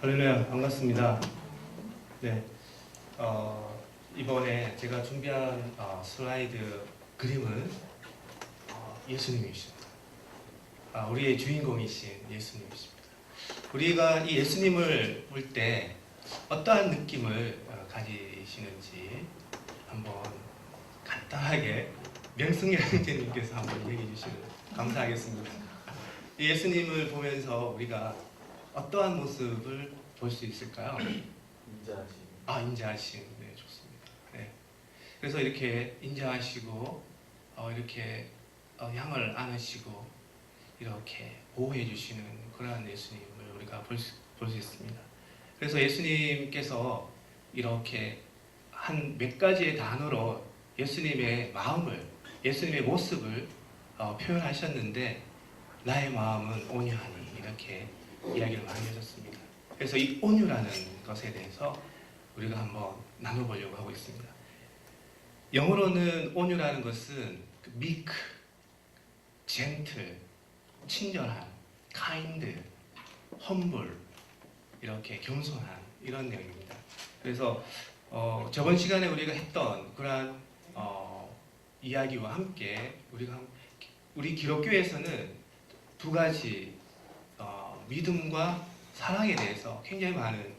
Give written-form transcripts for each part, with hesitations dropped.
할렐루야, 반갑습니다. 네, 이번에 제가 준비한 슬라이드 그림은 예수님이십니다. 우리의 주인공이신 예수님이십니다. 우리가 이 예수님을 볼 때 어떠한 느낌을 가지시는지 한번 간단하게 명승일 형제님께서 한번 얘기해 주시면 감사하겠습니다. 이 예수님을 보면서 우리가 어떠한 모습을 볼 수 있을까요? 인자하심. 인자하심. 네, 좋습니다. 네. 그래서 이렇게 인자하시고, 이렇게 양을 안으시고, 이렇게 보호해 주시는 그러한 예수님을 우리가 볼 수 있습니다. 그래서 예수님께서 이렇게 한 몇 가지의 단어로 예수님의 마음을, 예수님의 모습을 표현하셨는데, 나의 마음은 온유하니, 이렇게 이야기를 많이 해줬습니다. 그래서 이 온유라는 것에 대해서 우리가 한번 나눠보려고 하고 있습니다. 영어로는 온유라는 것은 meek, gentle, 친절한, kind, humble, 이렇게 겸손한 이런 내용입니다. 그래서 저번 시간에 우리가 했던 그러한 이야기와 함께 우리 기독교에서는 두 가지 믿음과 사랑에 대해서 굉장히 많은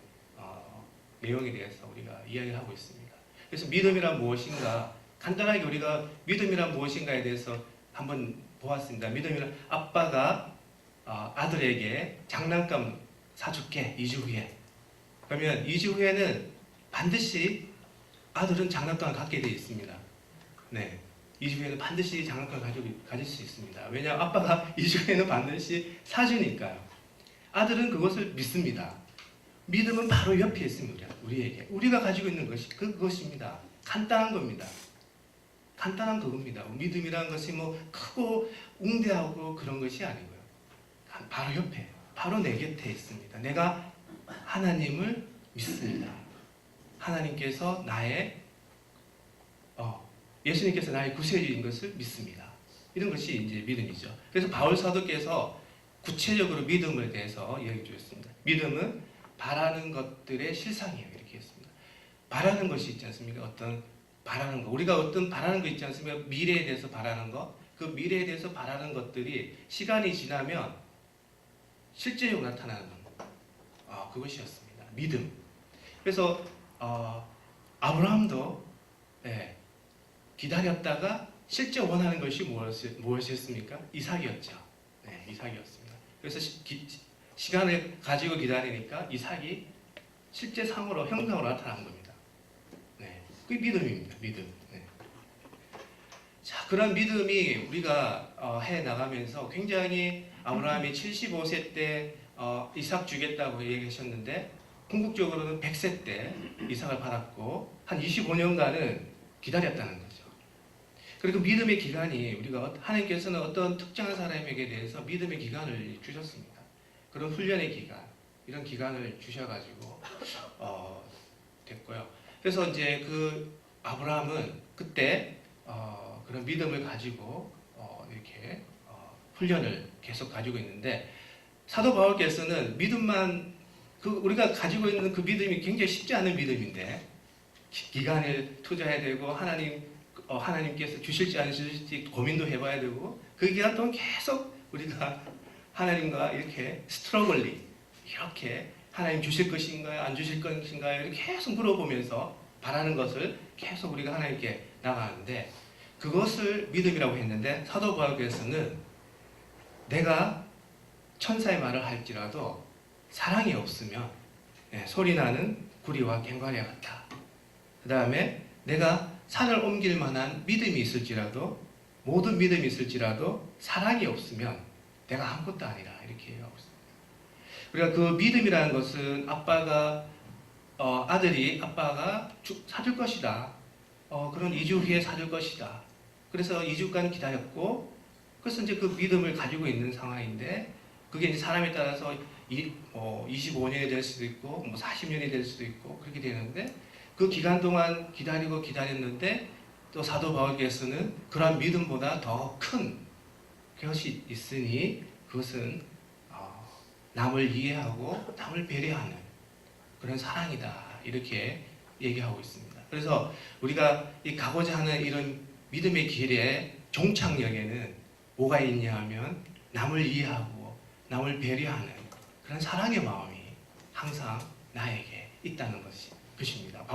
내용에 대해서 우리가 이야기를 하고 있습니다. 그래서 믿음이란 무엇인가, 간단하게 우리가 믿음이란 무엇인가에 대해서 한번 보았습니다. 믿음이란 아빠가 아들에게 장난감 사줄게 2주 후에. 그러면 2주 후에는 반드시 아들은 장난감을 갖게 되어 있습니다. 네. 2주 후에는 반드시 장난감을 가질 수 있습니다. 왜냐하면 아빠가 2주 후에는 반드시 사주니까요. 아들은 그것을 믿습니다. 믿음은 바로 옆에 있습니다. 우리에게. 우리가 가지고 있는 것이 그것입니다. 간단한 겁니다. 간단한 그겁니다. 믿음이라는 것이 뭐 크고 웅대하고 그런 것이 아니고요. 바로 옆에, 바로 내 곁에 있습니다. 내가 하나님을 믿습니다. 하나님께서 예수님께서 나의 구세주인 것을 믿습니다. 이런 것이 이제 믿음이죠. 그래서 바울 사도께서 구체적으로 믿음에 대해서 이야기 주셨습니다. 믿음은 바라는 것들의 실상이에요. 이렇게 했습니다. 바라는 것이 있지 않습니까? 어떤 바라는 거. 우리가 어떤 바라는 거 있지 않습니까? 미래에 대해서 바라는 것. 그 미래에 대해서 바라는 것들이 시간이 지나면 실제적으로 나타나는 그것이었습니다. 믿음. 그래서 아브라함도 기다렸다가 실제 원하는 것이 무엇이었습니까? 이삭이었죠. 네, 이삭이었습니다. 그래서 시간을 가지고 기다리니까 이삭이 실제 상으로 형상으로 나타난 겁니다. 네, 그게 믿음입니다. 믿음. 네. 자, 그런 믿음이 우리가 해 나가면서 굉장히 아브라함이 75세 때 이삭 주겠다고 얘기하셨는데 궁극적으로는 100세 때 이삭을 받았고 한 25년간은 기다렸다는 거죠. 그리고 믿음의 기간이 우리가 하나님께서는 어떤 특정한 사람에게 대해서 믿음의 기간을 주셨습니다. 그런 훈련의 기간, 이런 기간을 주셔가지고 됐고요. 그래서 이제 그 아브라함은 그때 그런 믿음을 가지고 이렇게 훈련을 계속 가지고 있는데 사도 바울께서는 믿음만 우리가 가지고 있는 그 믿음이 굉장히 쉽지 않은 믿음인데 기간을 투자해야 되고 하나님께서 주실지 안 주실지 고민도 해봐야 되고 그 기간 동안 계속 우리가 하나님과 이렇게 스트러글리 이렇게 하나님 주실 것인가요? 안 주실 것인가요? 이렇게 계속 물어보면서 바라는 것을 계속 우리가 하나님께 나가는데 그것을 믿음이라고 했는데 사도 바울께서는 내가 천사의 말을 할지라도 사랑이 없으면 소리나는 구리와 꽹과리와 같다. 그 다음에 내가 산을 옮길 만한 믿음이 있을지라도 모든 믿음이 있을지라도 사랑이 없으면 내가 아무것도 아니라 이렇게 얘기하고 있습니다. 우리가 그 믿음이라는 것은 아빠가 사줄 것이다. 그런 2주 후에 사줄 것이다. 그래서 2주간 기다렸고 그래서 이제 그 믿음을 가지고 있는 상황인데 그게 이제 사람에 따라서 25년이 될 수도 있고 40년이 될 수도 있고 그렇게 되는데 그 기간 동안 기다렸는데 또 사도 바울께서는 그러한 믿음보다 더 큰 것이 있으니 그것은 남을 이해하고 남을 배려하는 그런 사랑이다 이렇게 얘기하고 있습니다. 그래서 우리가 이 가고자 하는 이런 믿음의 길에 종착역에는 뭐가 있냐 하면 남을 이해하고 남을 배려하는 그런 사랑의 마음이 항상 나에게 있다는 것입니다.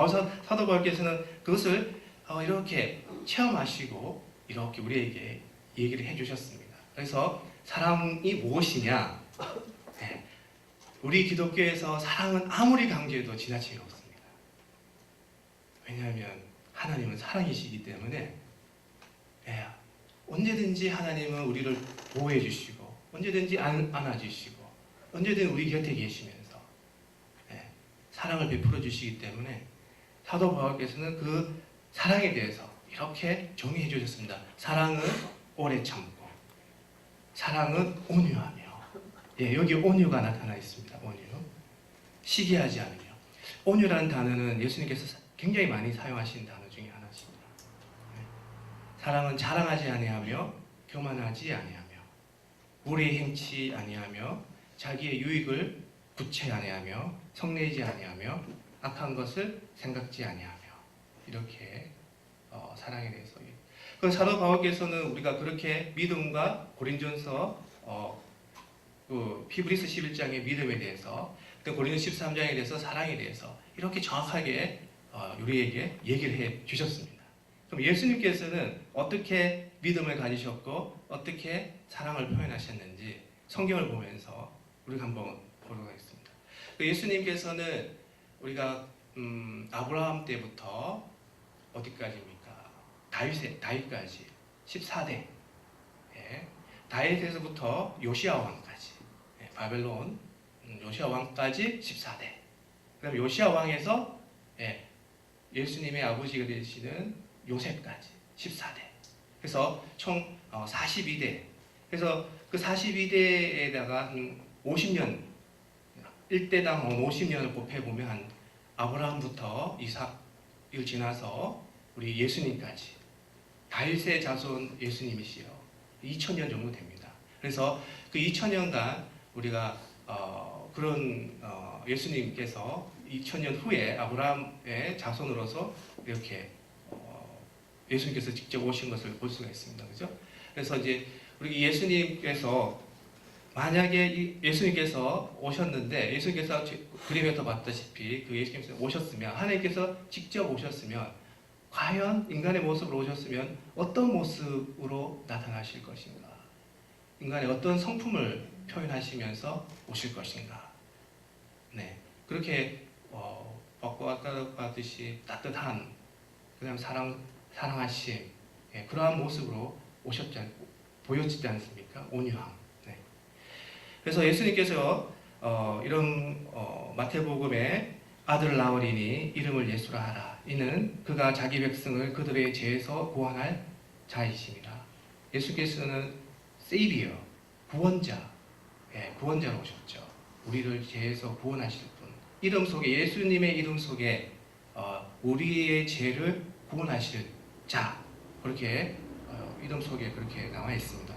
사도 바울께서는 그것을 이렇게 체험하시고 이렇게 우리에게 얘기를 해주셨습니다. 그래서 사랑이 무엇이냐? 네. 우리 기독교에서 사랑은 아무리 강조해도 지나치게 없습니다. 왜냐하면 하나님은 사랑이시기 때문에 언제든지 하나님은 우리를 보호해 주시고 언제든지 안아주시고 언제든 우리 곁에 계시면서 사랑을 베풀어 주시기 때문에 사도 바울께서는 그 사랑에 대해서 이렇게 정의해 주셨습니다. 사랑은 오래 참고 사랑은 온유하며 여기 온유가 나타나 있습니다. 온유. 시기하지 않으며. 온유라는 단어는 예수님께서 굉장히 많이 사용하신 단어 중에 하나입니다. 사랑은 자랑하지 아니하며 교만하지 아니하며 무례히 행치 아니하며 자기의 유익을 구체 아니하며 성내지 아니하며 악한 것을 생각지 아니하며 이렇게 사랑에 대해서 그 사도 바울께서는 우리가 그렇게 믿음과 고린전서 그 히브리서 11장의 믿음에 대해서 고린도 13장에 대해서 사랑에 대해서 이렇게 정확하게 우리에게 얘기를 해 주셨습니다. 그럼 예수님께서는 어떻게 믿음을 가지셨고 어떻게 사랑을 표현하셨는지 성경을 보면서 우리가 한번 보도록 하겠습니다. 예수님께서는 우리가 아브라함 때부터 어디까지입니까? 다윗까지 14대 다윗에서부터 요시야 왕까지 바벨론 요시야 왕까지 14대 그다음 요시야 왕에서 예수님의 아버지가 되시는 요셉까지 14대 그래서 총 42대 그래서 그 42대에다가 한 50년 1대당 50년을 곱해보면 한 아브라함부터 이삭을 지나서 우리 예수님까지 다윗의 자손 예수님이시요 2000년 정도 됩니다. 그래서 그 2000년간 우리가 그런 예수님께서 2000년 후에 아브라함의 자손으로서 이렇게 예수님께서 직접 오신 것을 볼 수가 있습니다. 그죠? 그래서 이제 우리 예수님께서 만약에 예수님께서 오셨는데 예수님께서 그림에서 봤다시피 그 예수님께서 오셨으면 하나님께서 직접 오셨으면 과연 인간의 모습으로 오셨으면 어떤 모습으로 나타나실 것인가? 인간의 어떤 성품을 표현하시면서 오실 것인가? 네, 그렇게 받고 아까 봤듯이 따뜻한 그다음 사랑하심 그러한 모습으로 보여지지 않습니까? 온유함. 네. 그래서 예수님께서 이런 마태복음에 아들 낳으리니 이름을 예수라 하라. 이는 그가 자기 백성을 그들의 죄에서 구원할 자이십니다. 예수께서는 세이비어, 구원자, 구원자로 오셨죠. 우리를 죄에서 구원하실 분. 이름 속에 예수님의 이름 속에 우리의 죄를 구원하실 자 그렇게 이름 속에 그렇게 나와 있습니다.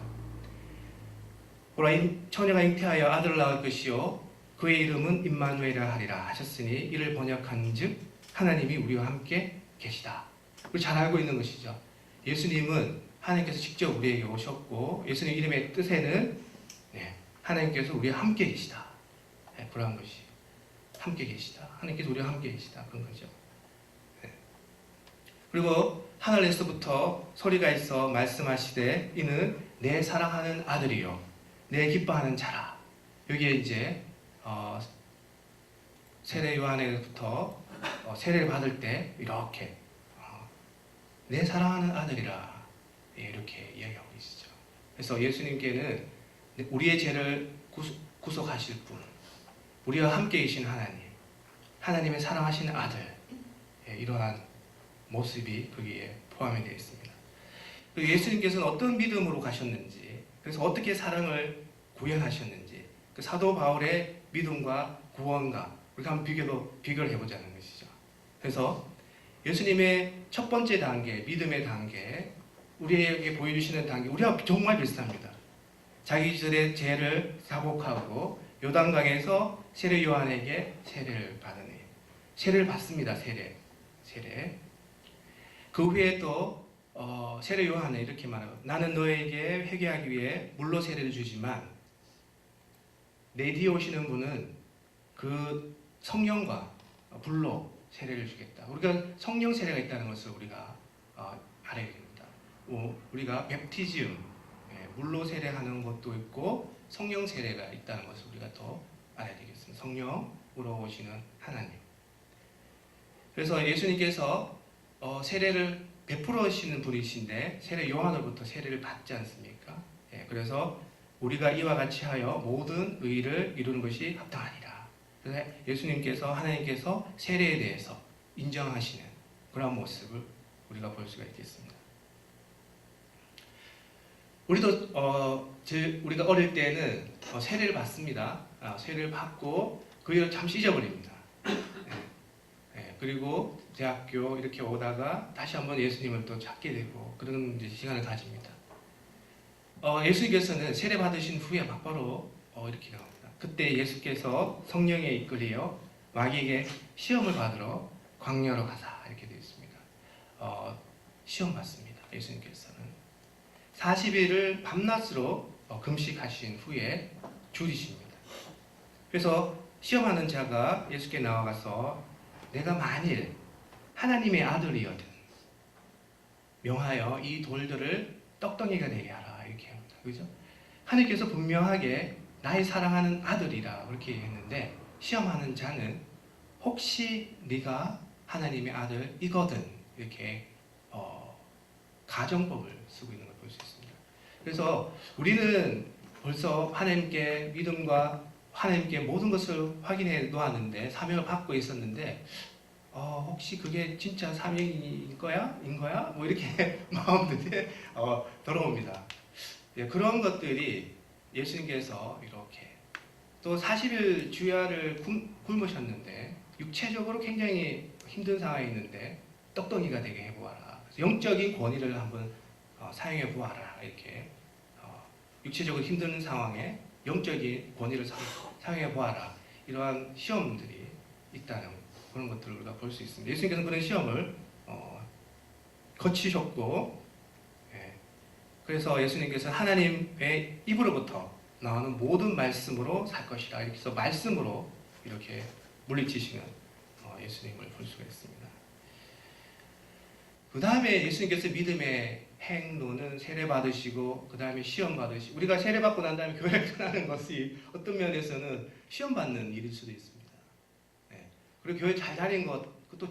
보라 처녀가 잉태하여 아들을 낳을 것이요 그의 이름은 임마누엘이라 하리라 하셨으니 이를 번역한즉 하나님이 우리와 함께 계시다. 우리 잘 알고 있는 것이죠. 예수님은 하나님께서 직접 우리에게 오셨고 예수님 이름의 뜻에는 하나님께서 우리와 함께 계시다. 그러한 것이 함께 계시다. 하나님께서 우리와 함께 계시다. 그런 거죠. 그리고 하늘에서부터 소리가 있어 말씀하시되 이는 내 사랑하는 아들이요 내 기뻐하는 자라. 여기에 이제 세례 요한에부터 세례를 받을 때 이렇게 내 사랑하는 아들이라 이렇게 이야기하고 계시죠. 그래서 예수님께는 우리의 죄를 구속하실 분, 우리와 함께 계신 하나님, 하나님의 사랑하시는 아들 이러한 모습이 거기에 포함이 되어 있습니다. 그리고 예수님께서는 어떤 믿음으로 가셨는지, 그래서 어떻게 사랑을 구현하셨는지, 그 사도 바울의 믿음과 구원과 우리가 한번 비교를 해보자는 것이죠. 그래서 예수님의 첫 번째 단계, 믿음의 단계, 우리에게 보여주시는 단계, 우리와 정말 비슷합니다. 자기들의 죄를 자복하고 요단강에서 세례 요한에게 세례를 받으니 세례를 받습니다. 세례. 그 후에 또 세례 요한은 이렇게 말하고 나는 너에게 회개하기 위해 물로 세례를 주지만 내 뒤에 오시는 분은 그 성령과 불로 세례를 주겠다. 우리가 성령 세례가 있다는 것을 우리가 알아야 됩니다. 우리가 베프티즘, 물로 세례하는 것도 있고 성령 세례가 있다는 것을 우리가 또 알아야 되겠습니다. 성령으로 오시는 하나님. 그래서 예수님께서 세례를 베풀으시는 분이신데 세례 요한으로부터 세례를 받지 않습니까? 그래서 우리가 이와 같이 하여 모든 의를 이루는 것이 합당하니라. 그래서 예수님께서 하나님께서 세례에 대해서 인정하시는 그런 모습을 우리가 볼 수가 있겠습니다. 우리도 우리가 어릴 때는 세례를 받습니다. 세례를 받고 그 일을 잠시 잊어버립니다. 그리고 대학교 이렇게 오다가 다시 한번 예수님을 또 찾게 되고 그런 이제 시간을 가집니다. 예수님께서는 세례 받으신 후에 막바로 이렇게 나옵니다. 그때 예수께서 성령에 이끌려 마귀에게 시험을 받으러 광야로 가사 이렇게 되어 있습니다. 시험 받습니다. 예수님께서는 40일을 밤낮으로 금식하신 후에 줄이십니다. 그래서 시험하는 자가 예수께 나와가서 내가 만일 하나님의 아들이거든 명하여 이 돌들을 떡덩이가 되게 하라 이렇게 합니다. 그죠? 하나님께서 분명하게 나의 사랑하는 아들이라 그렇게 했는데 시험하는 자는 혹시 네가 하나님의 아들이거든 이렇게 가정법을 쓰고 있는 걸 볼 수 있습니다. 그래서 우리는 벌써 하나님께 믿음과 하나님께 모든 것을 확인해 놓았는데 사명을 받고 있었는데 혹시 그게 진짜 사명인 거야? 뭐 이렇게 마음들이 들어옵니다. 그런 것들이 예수님께서 이렇게 또 40일 주야를 굶으셨는데 육체적으로 굉장히 힘든 상황이 있는데 떡덩이가 되게 해보아라. 영적인 권위를 한번 사용해 보아라. 이렇게 육체적으로 힘든 상황에 영적인 권위를 사용해 보아라. 이러한 시험들이 있다는 그런 것들을 우리가 볼 수 있습니다. 예수님께서는 그런 시험을 거치셨고 그래서 예수님께서 하나님의 입으로부터 나오는 모든 말씀으로 살 것이라 이렇게 해서 말씀으로 이렇게 물리치시는 예수님을 볼 수가 있습니다. 그 다음에 예수님께서 믿음의 행로는 세례 받으시고 그 다음에 시험 받으시고 우리가 세례 받고 난 다음에 교회를 떠나는 것이 어떤 면에서는 시험 받는 일일 수도 있습니다. 그리고 교회 잘 다닌 것 그것도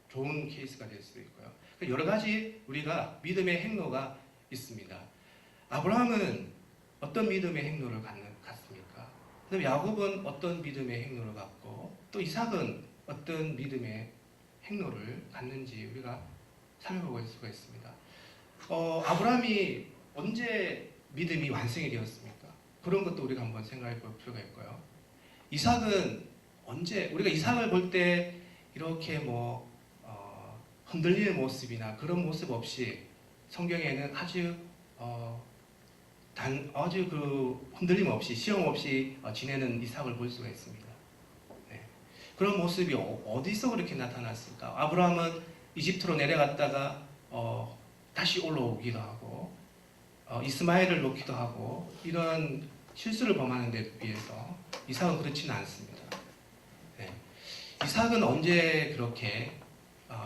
좋은 케이스가 될 수도 있고요. 여러 가지 우리가 믿음의 행로가 있습니다. 아브라함은 어떤 믿음의 행로를 갔습니까? 그다음에 야곱은 어떤 믿음의 행로를 갔고 또 이삭은 어떤 믿음의 행로를 갔는지 우리가 살펴볼 수가 있습니다. 아브라함이 언제 믿음이 완성이 되었습니까? 그런 것도 우리가 한번 생각해 볼 필요가 있고요. 이삭은 언제 우리가 이삭을 볼 때 이렇게 흔들리는 모습이나 그런 모습 없이 성경에는 아주 그 흔들림 없이 시험 없이 지내는 이삭을 볼 수가 있습니다. 그런 모습이 어디서 그렇게 나타났을까? 아브라함은 이집트로 내려갔다가 다시 올라오기도 하고 이스마엘을 놓기도 하고 이런 실수를 범하는 데 비해서 이삭은 그렇지는 않습니다. 이삭은 언제 그렇게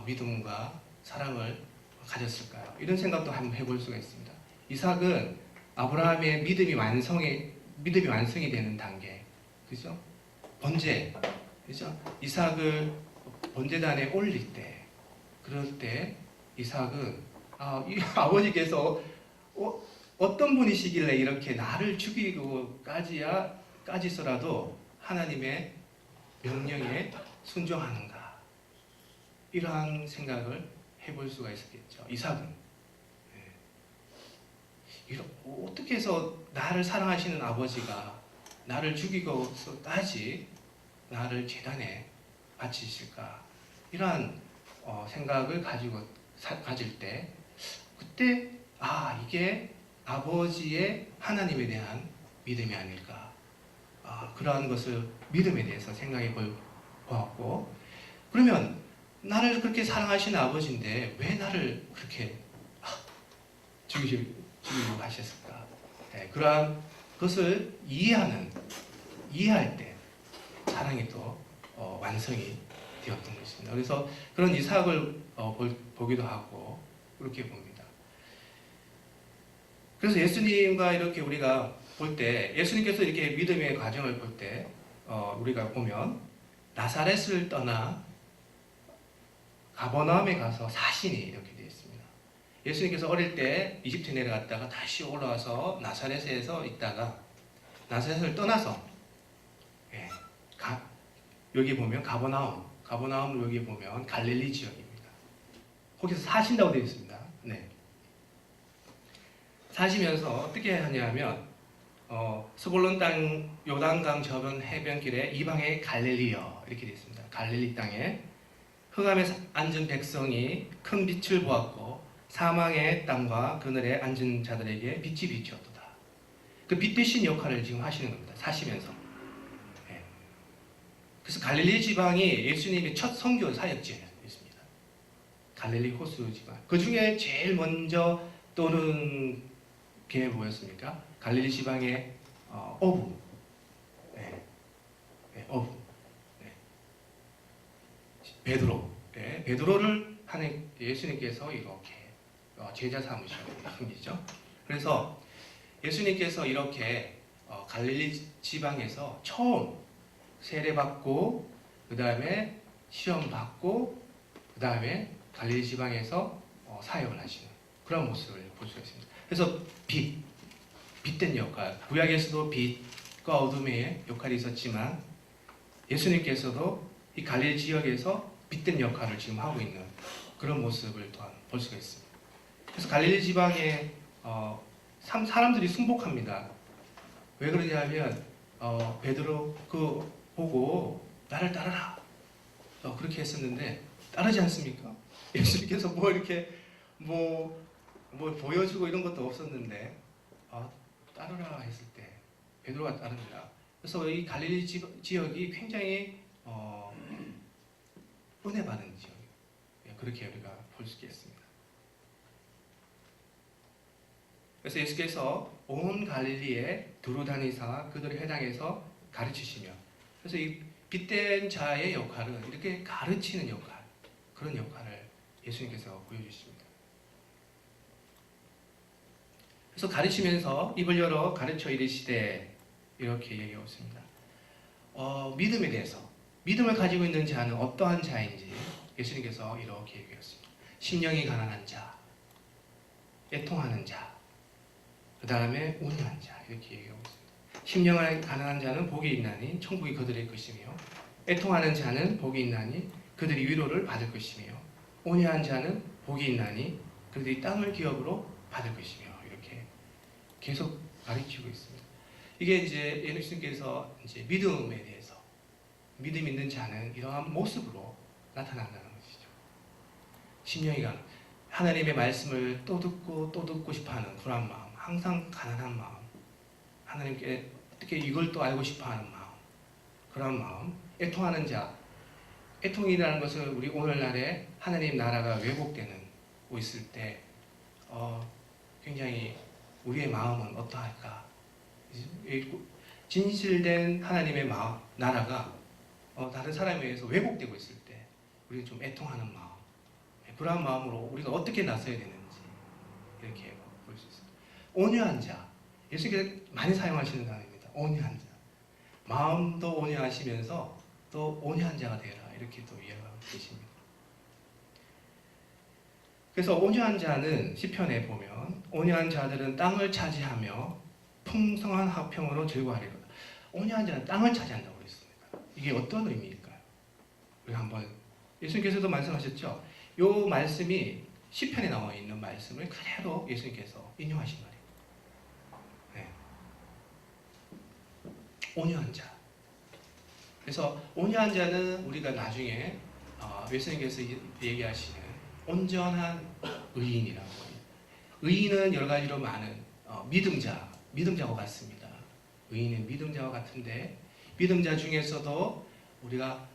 믿음과 사랑을 가졌을까요? 이런 생각도 한번 해볼 수가 있습니다. 이삭은 아브라함의 믿음이 완성이 되는 단계, 그죠? 번제, 그죠? 이삭을 번제단에 올릴 때, 그럴 때 이삭은 이 아버지께서 어떤 분이시길래 이렇게 나를 죽이고까지서라도 하나님의 명령에 순종하는가? 이러한 생각을 해볼 수가 있었겠죠. 이삭은 어떻게 해서 나를 사랑하시는 아버지가 나를 죽이고서까지 나를 제단에 바치실까? 이러한 생각을 가질 때 그때 이게 아버지의 하나님에 대한 믿음이 아닐까? 그러한 것을 믿음에 대해서 생각해 보았고, 그러면 나를 그렇게 사랑하시는 아버지인데 왜 나를 그렇게 죽이려고 하셨을까? 네, 그러한 것을 이해할 때 사랑이 또 완성이 되었던 것입니다. 그래서 그런 이삭을 보기도 하고 그렇게 봅니다. 그래서 예수님과 이렇게 우리가 볼 때, 예수님께서 이렇게 믿음의 과정을 볼 때 우리가 보면 나사렛을 떠나 가버나움에 가서 사신이 이렇게 되어 있습니다. 예수님께서 어릴 때 이집트에 내려갔다가 다시 올라와서 나사렛에서 있다가 나사렛을 떠나서 여기 보면 가버나움 여기 보면 갈릴리 지역입니다. 거기서 사신다고 되어 있습니다. 네. 사시면서 어떻게 하냐면 스불론 땅 요단강 저변 해변길에 이방의 갈릴리여 이렇게 되어 있습니다. 갈릴리 땅에 흑암에 앉은 백성이 큰 빛을 보았고 사망의 땅과 그늘에 앉은 자들에게 빛이 비추었도다. 그 빛 대신 역할을 지금 하시는 겁니다. 사시면서. 네. 그래서 갈릴리 지방이 예수님의 첫 선교 사역지였습니다. 갈릴리 호수 지방. 그 중에 제일 먼저 떠오르는 게 뭐였습니까? 갈릴리 지방의 어부. 네. 네, 어부. 네. 베드로. 네. 베드로를 하는 예수님께서 이렇게 제자 삼으신 분이죠. 그래서 예수님께서 이렇게 갈릴리 지방에서 처음 세례받고 그 다음에 시험 받고 그 다음에 갈릴리 지방에서 사역을 하시는 그런 모습을 볼 수가 있습니다. 그래서 빛된 역할, 구약에서도 빛과 어둠의 역할이 있었지만 예수님께서도 이 갈릴리 지역에서 빛된 역할을 지금 하고 있는 그런 모습을 또한 볼 수가 있습니다. 그래서 갈릴리 지방에 사람들이 순복합니다. 왜 그러냐면 베드로 그 보고 나를 따르라 그렇게 했었는데 따르지 않습니까? 예수님께서 뭐 이렇게 뭐 보여주고 이런 것도 없었는데 따르라 했을 때 베드로가 따릅니다. 그래서 이 갈릴리 지역이 굉장히 은혜 받은 지역이에요. 그렇게 우리가 볼 수 있겠습니다. 그래서 예수께서 온 갈릴리에 두루 다니사 그들의 회당에서 가르치시며, 그래서 이 빛된 자의 역할은 이렇게 가르치는 역할, 그런 역할을 예수님께서 보여주십니다. 그래서 가르치면서 입을 열어 가르쳐 이르시되 이렇게 얘기하고 있습니다. 믿음에 대해서, 믿음을 가지고 있는 자는 어떠한 자인지 예수님께서 이렇게 얘기했습니다. 심령이 가난한 자, 애통하는 자, 그 다음에 온유한 자, 이렇게 얘기하고 있습니다. 심령이 가난한 자는 복이 있나니 천국이 그들의 것이며, 애통하는 자는 복이 있나니 그들이 위로를 받을 것이며, 온유한 자는 복이 있나니 그들이 땅을 기업으로 받을 것이며, 이렇게 계속 가르치고 있습니다. 이게 이제 예수님께서 이제 믿음에 대해서, 믿음 있는 자는 이러한 모습으로 나타난다는 것이죠. 심령이 하나님의 말씀을 또 듣고 싶어하는 그런 마음, 항상 가난한 마음, 하나님께 어떻게 이걸 또 알고 싶어하는 마음, 그런 마음, 애통하는 자. 애통이라는 것은 우리 오늘날에 하나님 나라가 왜곡되고 있을 때 굉장히 우리의 마음은 어떠할까? 진실된 하나님의 나라가 다른 사람에 의해서 왜곡되고 있을 때 우리는 좀 애통하는 마음, 그러한 마음으로 우리가 어떻게 나서야 되는지 이렇게 볼 수 있습니다. 온유한 자, 예수님께서 많이 사용하시는 단어입니다. 온유한 자, 마음도 온유하시면서 또 온유한 자가 되라, 이렇게 또 이해하고 계십니다. 그래서 온유한 자는 시편에 보면 온유한 자들은 땅을 차지하며 풍성한 화평으로 즐거워하리로다. 온유한 자는 땅을 차지한다고 그랬습니다. 이게 어떤 의미일까요? 우리 한번, 예수님께서도 말씀하셨죠. 이 말씀이 시편에 나와 있는 말씀을 그대로 예수님께서 인용하신 말이에요. 네. 온유한 자. 그래서 온유한 자는 우리가 나중에 예수님께서 얘기하시는 온전한 의인이라고 합니다. 의인은 여러 가지로 많은 믿음자와 같습니다. 의인은 믿음자와 같은데 믿음자 중에서도 우리가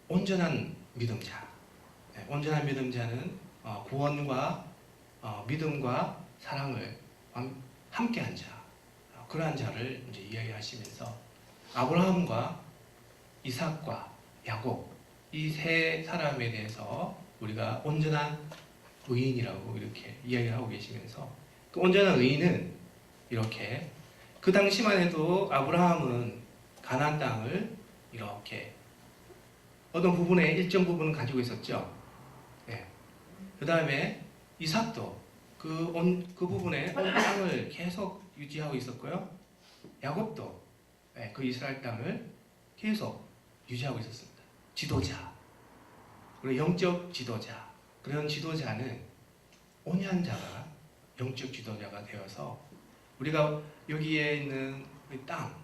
온전한 믿음자, 온전한 믿음자는 구원과 믿음과 사랑을 함께한 자, 그러한 자를 이제 이야기하시면서 아브라함과 이삭과 야곱 이 세 사람에 대해서 우리가 온전한 의인이라고 이렇게 이야기를 하고 계시면서 그 온전한 의인은 이렇게 그 당시만 해도 아브라함은 가나안 땅을 이렇게 어떤 부분에 일정 부분은 가지고 있었죠. 네. 그 다음에 이삭도 그 부분에 온 땅을 계속 유지하고 있었고요. 야곱도 그 이스라엘 땅을 계속 유지하고 있었습니다. 지도자, 그리고 영적 지도자, 그런 지도자는 온유한 자가 영적 지도자가 되어서 우리가 여기에 있는 이 땅,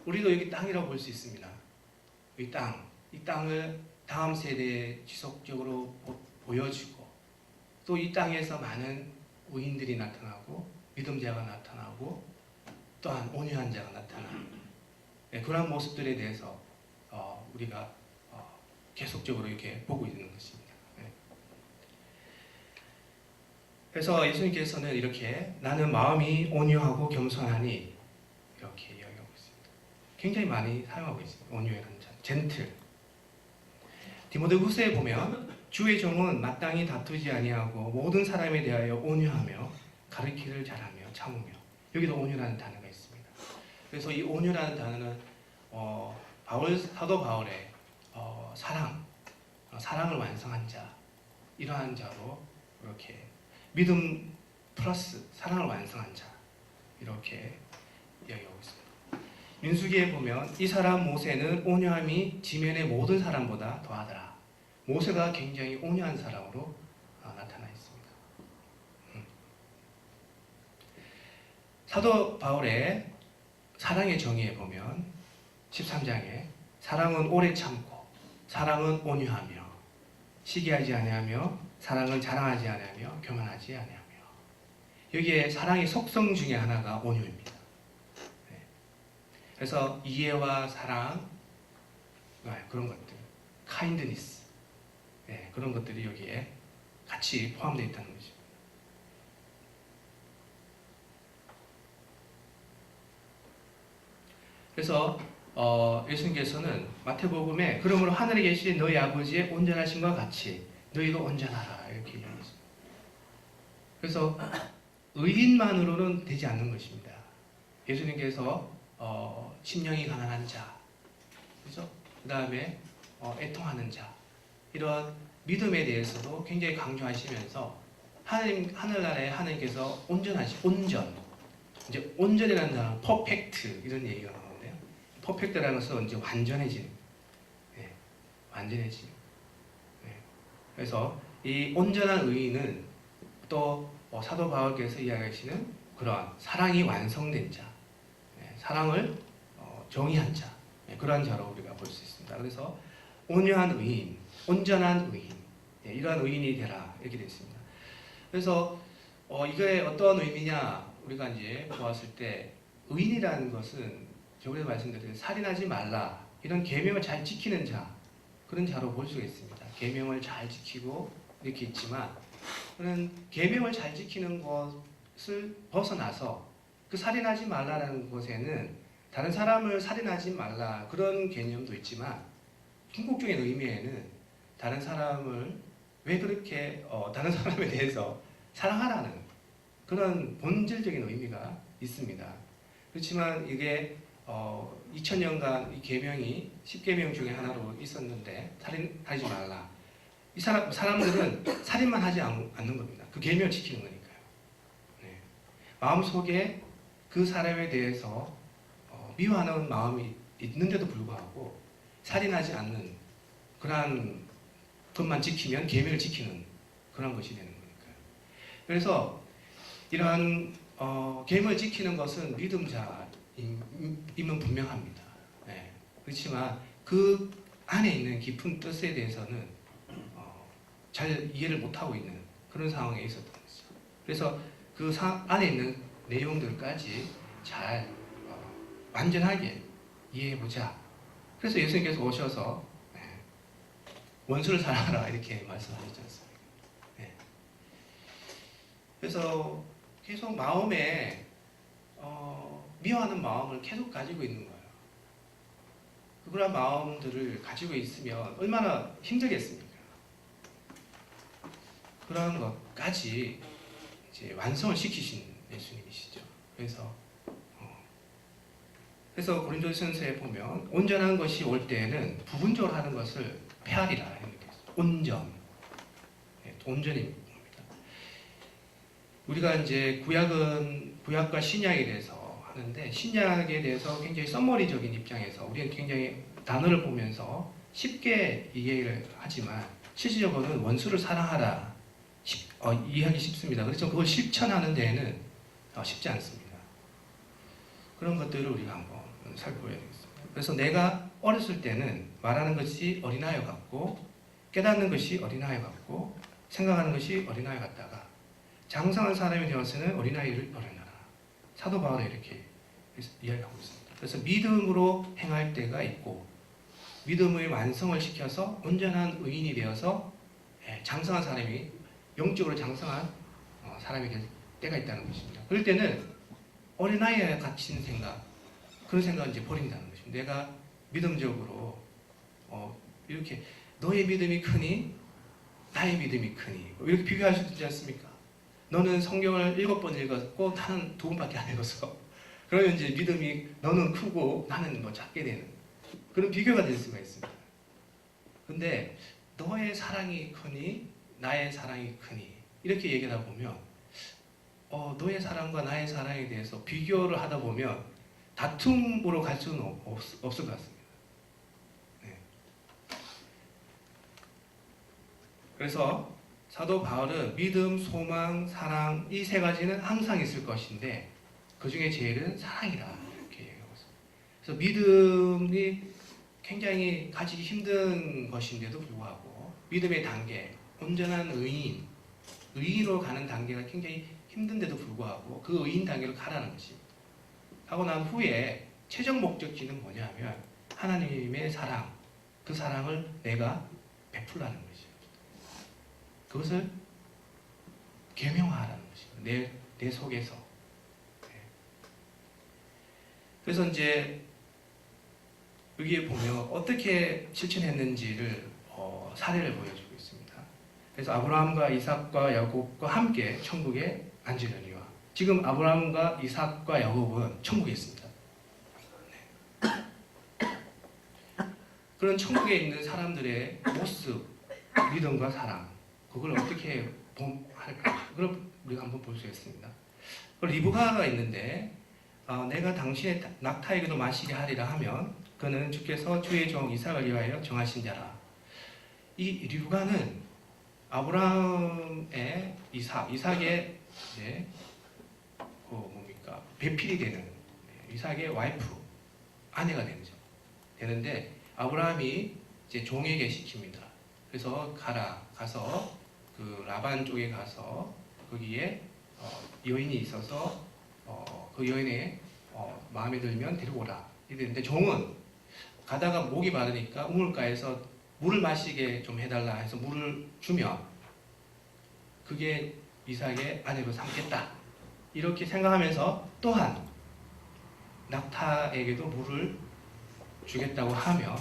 우리도 여기 땅이라고 볼 수 있습니다. 이 땅을 다음 세대에 지속적으로 보여주고 또 이 땅에서 많은 의인들이 나타나고 믿음자가 나타나고 또한 온유한 자가 나타나는 그런 모습들에 대해서 우리가 계속적으로 이렇게 보고 있는 것입니다. 그래서 예수님께서는 이렇게 나는 마음이 온유하고 겸손하니 이렇게 이야기하고 있습니다. 굉장히 많이 사용하고 있습니다. 온유라는 자, 젠틀. 디모데후서에 보면 주의 종은 마땅히 다투지 아니하고 모든 사람에 대하여 온유하며 가르치기를 잘하며 참으며 여기도 온유라는 단어가 있습니다. 그래서 이 온유라는 단어는 사도 바울의 사랑을 완성한 자 이러한 자로 이렇게 믿음 플러스 사랑을 완성한 자 이렇게 이야기하고 있습니다. 민수기에 보면 이 사람 모세는 온유함이 지면의 모든 사람보다 더하더라. 모세가 굉장히 온유한 사람으로 나타나 있습니다. 사도 바울의 사랑의 정의에 보면 13장에 사랑은 오래 참고 사랑은 온유하며 시기하지 아니하며 사랑은 자랑하지 아니하며 교만하지 아니하며 여기에 사랑의 속성 중에 하나가 온유입니다. 그래서 이해와 사랑 그런 것들, 카인드니스 그런 것들이 여기에 같이 포함되어 있다는 것입니다. 그래서 예수님께서는 마태복음에 그러므로 하늘에 계신 너희 아버지의 온전하심과 같이 너희도 온전하라 이렇게 얘기했습니다. 그래서 의인만으로는 되지 않는 것입니다. 예수님께서 심령이 가난한 자, 그렇죠? 그 다음에 애통하는 자, 이런 믿음에 대해서도 굉장히 강조하시면서 하늘나라에 하나님께서 온전, 이제 온전이라는 단어, 퍼펙트 이런 얘기가 나오는데요. 퍼펙트라는 것은 이제 완전해짐, 완전해짐. 그래서 이 온전한 의인은 또 사도 바울께서 이야기하시는 그러한 사랑이 완성된 자, 사랑을 정의한 자, 그러한 자로 우리가 볼 수 있습니다. 그래서 온유한 의인, 온전한 의인, 이러한 의인이 되라 이렇게 되어 있습니다. 그래서 이게 어떤 의미냐 우리가 이제 보았을 때 의인이라는 것은 저번에 말씀드린 살인하지 말라 이런 계명을 잘 지키는 자 그런 자로 볼 수가 있습니다. 계명을 잘 지키고 이렇게 있지만 그런 계명을 잘 지키는 것을 벗어나서 그 살인하지 말라라는 것에는 다른 사람을 살인하지 말라 그런 개념도 있지만 궁극적인 의미에는 다른 사람을 왜 그렇게 다른 사람에 대해서 사랑하라는 그런 본질적인 의미가 있습니다. 그렇지만 이게 2000년간 이 계명이 10계명 중에 하나로 있었는데 살인하지 말라. 이 사람들은 살인만 하지 않는 겁니다. 그 계명을 지키는 거니까요. 마음속에 그 사람에 대해서 미워하는 마음이 있는데도 불구하고 살인하지 않는 그러한 것만 지키면 계명을 지키는 그런 것이 되는 거니까요. 그래서 이러한 계명을 지키는 것은 믿음자임은 분명합니다. 그렇지만 그 안에 있는 깊은 뜻에 대해서는 잘 이해를 못하고 있는 그런 상황에 있었던 거죠. 그래서 그 안에 있는 내용들까지 잘 완전하게 이해해보자. 그래서 예수님께서 오셔서 원수를 사랑하라 이렇게 말씀하셨지 않습니까? 그래서 계속 마음에 미워하는 마음을 계속 가지고 있는 거예요. 그런 마음들을 가지고 있으면 얼마나 힘들겠습니까? 그런 것까지 이제 완성을 시키신 예수님이시죠. 그래서 고린도전서에 보면 온전한 것이 올 때에는 부분적으로 하는 것을 폐하리라 이렇게 온전입니다. 우리가 이제 구약과 신약에 대해서 하는데 신약에 대해서 굉장히 썸머리적인 입장에서 우리는 굉장히 단어를 보면서 쉽게 이해를 하지만 실질적으로는 원수를 사랑하라 이해하기 쉽습니다. 그래서 그걸 실천하는 데에는 쉽지 않습니다. 그런 것들을 우리가 한번 살펴봐야 되겠습니다. 그래서 내가 어렸을 때는 말하는 것이 어린아이와 같고 깨닫는 것이 어린아이와 같고 생각하는 것이 어린아이 같다가 장성한 사람이 되어서는 어린아이를 버려놔라. 사도 바울이 이렇게 이야기하고 있습니다. 그래서 믿음으로 행할 때가 있고 믿음의 완성을 시켜서 온전한 의인이 되어서 장성한 사람이 영적으로 장성한 사람이 될 때가 있다는 것입니다. 그럴 때는 어린아이와 같은 생각 그런 생각을 이제 버린다는 것입니다. 내가 믿음적으로 이렇게 너의 믿음이 크니 나의 믿음이 크니 이렇게 비교할 수 있지 않습니까? 너는 성경을 7번 읽었고 나는 2번밖에 안 읽었어. 그러면 이제 믿음이 너는 크고 나는 뭐 작게 되는 그런 비교가 될 수가 있습니다. 근데 너의 사랑이 크니 나의 사랑이 크니 이렇게 얘기하다 보면 너의 사랑과 나의 사랑에 대해서 비교를 하다 보면 다툼으로 갈 수는 없을 것 같습니다. 네. 그래서 사도 바울은 믿음, 소망, 사랑 이 세 가지는 항상 있을 것인데 그 중에 제일은 사랑이다 이렇게 얘기하고 있습니다. 그래서 믿음이 굉장히 가지기 힘든 것인데도 불구하고 믿음의 단계, 온전한 의인으로 가는 단계가 굉장히 힘든데도 불구하고 그 의인 단계로 가라는 것입니다. 하고 난 후에 최종 목적지는 뭐냐면 하나님의 사랑, 그 사랑을 내가 베풀라는 것이죠. 그것을 계명화하라는 것입니다. 내 속에서. 그래서 이제 여기에 보면 어떻게 실천했는지를 사례를 보여주고 있습니다. 그래서 아브라함과 이삭과 야곱과 함께 천국에 앉으려니와 지금 아브라함과 이삭과 야곱은 천국에 있습니다. 네. 그런 천국에 있는 사람들의 모습, 믿음과 사랑 그걸 어떻게 할까? 그걸 우리가 한번 볼 수 있습니다. 리브가가 있는데 내가 당신의 낙타에게도 마시게 하리라 하면 그는 주께서 주의 종 이삭을 위하여 정하신 자라. 이 리브가는 아브라함의 이삭의 배필이 되는 이삭의 와이프 아내가 되는데 아브라함이 이제 종에게 시킵니다. 그래서 가서 그 라반 쪽에 가서 거기에 여인이 있어서 그 여인의 마음에 들면 데리고 오라 이랬는데 종은 가다가 목이 마르니까 우물가에서 물을 마시게 좀 해달라 해서 물을 주면 그게 이삭의 아내로 삼겠다 이렇게 생각하면서 또한 낙타에게도 물을 주겠다고 하면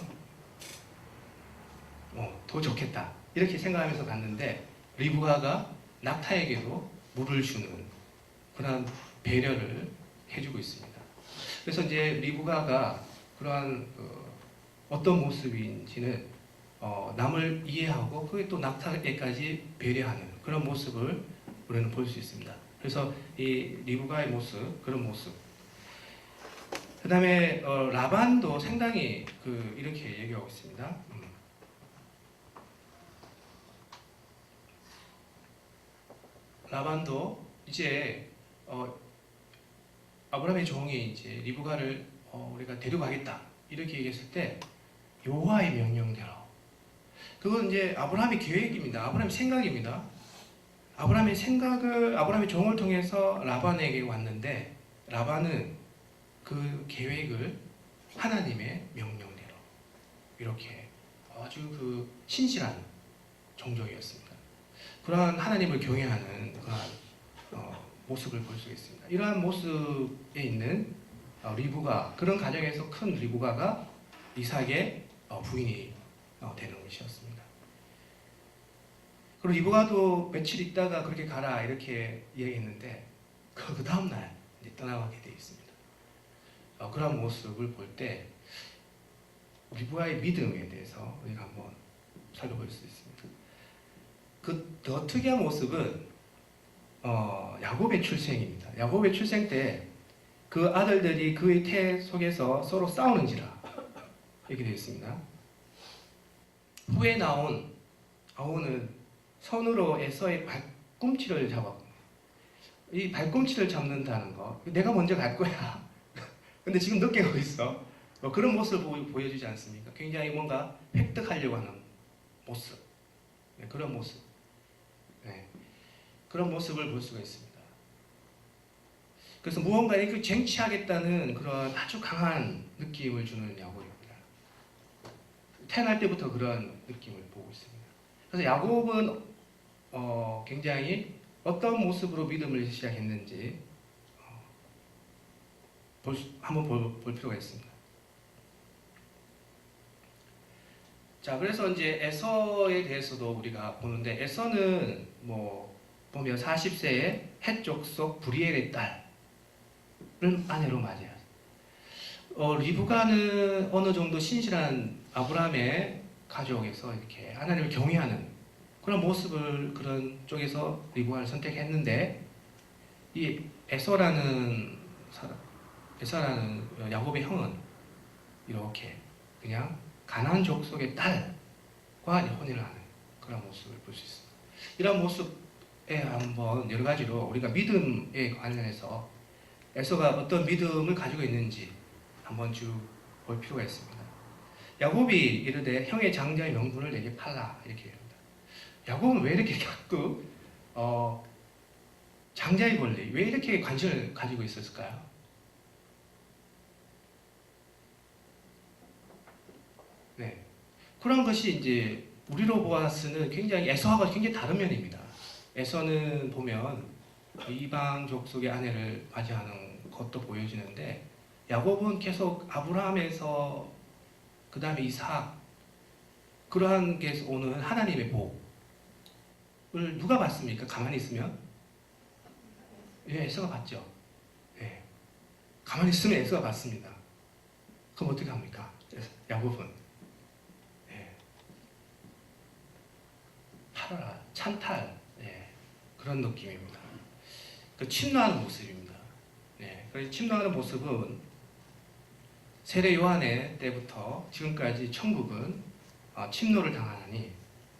더 좋겠다 이렇게 생각하면서 갔는데 리브가가 낙타에게도 물을 주는 그런 배려를 해주고 있습니다. 그래서 이제 리브가가 그러한 어떤 모습인지는 남을 이해하고 그게 또 낙타에까지 배려하는 그런 모습을 우리는 볼 수 있습니다. 그래서 이 리브가의 모습, 그런 모습. 그 다음에 라반도 상당히 이렇게 얘기하고 있습니다. 라반도 이제 아브라함의 종이 이제 리브가를 우리가 데려가겠다 이렇게 얘기했을 때 여호와의 명령대로 그건 이제 아브라함의 계획입니다. 아브라함의 생각입니다. 아브라함의 종을 통해서 라반에게 왔는데 라반은 그 계획을 하나님의 명령대로 이렇게 아주 그 신실한 종족이었습니다. 그러한 하나님을 경외하는 그러한 모습을 볼 수 있습니다. 이러한 모습에 있는 리브가, 그런 가정에서 큰 리브가가 이삭의 부인이 되는 것이었습니다. 그리고 리브가도 며칠 있다가 그렇게 가라 이렇게 이야기했는데 그 다음날 떠나가게 되어 있습니다. 그런 모습을 볼 때 리브가의 믿음에 대해서 우리가 한번 살펴볼 수 있습니다. 그 더 특이한 모습은 야곱의 출생입니다. 야곱의 출생 때 그 아들들이 그의 태 속에서 서로 싸우는지라 이렇게 되어 있습니다. 후에 나온 아우는 손으로 에서의 발꿈치를 잡았고, 이 발꿈치를 잡는다는 거, 내가 먼저 갈 거야. 근데 지금 늦게 가고 있어. 그런 모습을 보여주지 않습니까? 굉장히 뭔가 획득하려고 하는 모습. 네, 그런 모습. 네, 그런 모습을 볼 수가 있습니다. 그래서 무언가에 그 쟁취하겠다는 그런 아주 강한 느낌을 주는 야곱입니다. 태어날 때부터 그런 느낌을 보고 있습니다. 그래서 야곱은 굉장히 어떤 모습으로 믿음을 시작했는지 한번 볼 필요가 있습니다. 자, 그래서 이제 에서에 대해서도 우리가 보는데, 에서는 보면 40세에 헷 족속 브리엘의 딸을 아내로 맞이해요. 리브가는 어느 정도 신실한 아브라함의 가족에서 이렇게 하나님을 경외하는 그런 모습을, 그런 쪽에서 리브가를 선택했는데, 이 에서라는 야곱의 형은 이렇게 그냥 가나안 족속의 딸과 혼인을 하는 그런 모습을 볼 수 있습니다. 이런 모습에 한번 여러 가지로 우리가 믿음에 관련해서 에서가 어떤 믿음을 가지고 있는지 한번 쭉 볼 필요가 있습니다. 야곱이 이르되 형의 장자의 명분을 내게 팔라 이렇게 합니다. 야곱은 왜 이렇게 자꾸 장자의 권리, 왜 이렇게 관심을 가지고 있었을까요? 네, 그런 것이 이제 우리로 보아서는 굉장히 에서와 굉장히 다른 면입니다. 에서는 보면 이방 족속의 아내를 맞이하는 것도 보여지는데, 야곱은 계속 아브라함에서 그 다음에 이삭, 그러한 게 오는 하나님의 복을 누가 받습니까? 가만히 있으면? 예, 에서가 받죠. 예, 가만히 있으면 에서가 받습니다. 그럼 어떻게 합니까? 야곱은 팔아라, 찬탈, 그런 느낌입니다. 그 침노하는 모습입니다. 그래서 침노하는 모습은 세례 요한의 때부터 지금까지 천국은 침노를 당하나니